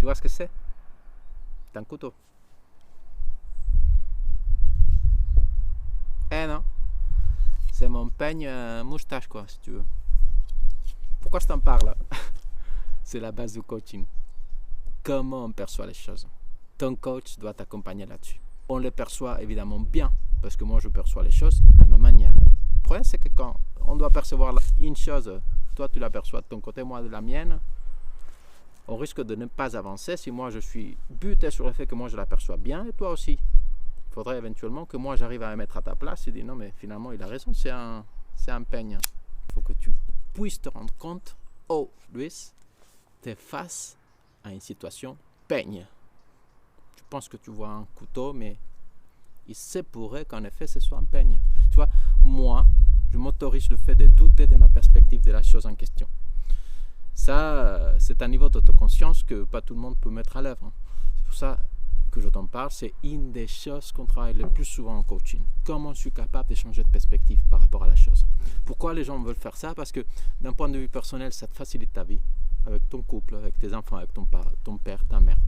Tu vois ce que c'est? C'est un couteau. Eh non, c'est mon peigne moustache quoi, si tu veux. Pourquoi je t'en parle? C'est la base du coaching. Comment on perçoit les choses. Ton coach doit t'accompagner là-dessus. On les perçoit évidemment bien, parce que moi je perçois les choses à ma manière. Le problème c'est que quand on doit percevoir une chose, toi tu l'aperçois de ton côté, moi de la mienne, on risque de ne pas avancer si moi je suis buté sur le fait que moi je l'aperçois bien et toi aussi. Il faudrait éventuellement que moi j'arrive à me mettre à ta place et dire non mais finalement il a raison, c'est un peigne. Il faut que tu puisses te rendre compte, oh Luis, tu es face à une situation peigne. Tu penses que tu vois un couteau, mais il se pourrait qu'en effet ce soit un peigne. Tu vois, moi, je m'autorise le fait de douter de ma perspective de la chose en question. Ça, c'est un niveau d'autoconscience que pas tout le monde peut mettre à l'œuvre. C'est pour ça que je t'en parle, c'est une des choses qu'on travaille le plus souvent en coaching. Comment je suis capable de changer de perspective par rapport à la chose. Pourquoi les gens veulent faire ça? Parce que d'un point de vue personnel, ça te facilite ta vie, avec ton couple, avec tes enfants, avec ton père, ta mère.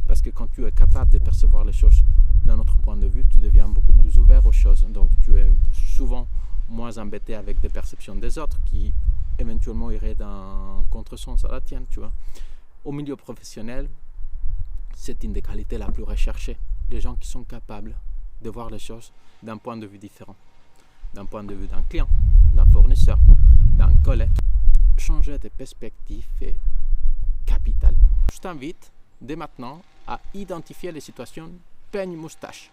Parce que quand tu es capable de percevoir les choses d'un autre point de vue, tu deviens beaucoup plus ouvert aux choses. Donc tu es souvent moins embêté avec des perceptions des autres qui éventuellement iraient d'un contresens à la tienne, tu vois. Au milieu professionnel, c'est une des qualités la plus recherchée. Les gens qui sont capables de voir les choses d'un point de vue différent. D'un point de vue d'un client, d'un fournisseur, d'un collègue. Changer de perspective est capital. Je t'invite dès maintenant à identifier les situations peigne-moustache.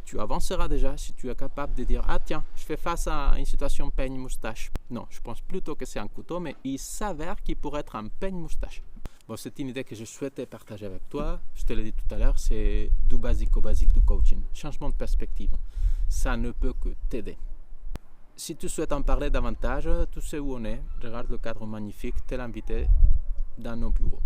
Tu avanceras déjà si tu es capable de dire « Ah tiens, je fais face à une situation peigne-moustache. » Non, je pense plutôt que c'est un couteau, mais il s'avère qu'il pourrait être un peigne-moustache. Bon, c'est une idée que je souhaitais partager avec toi. Je te l'ai dit tout à l'heure, c'est du basique au basique du coaching. Changement de perspective. Ça ne peut que t'aider. Si tu souhaites en parler davantage, tu sais où on est. Regarde le cadre magnifique, t'es l'invité dans nos bureaux.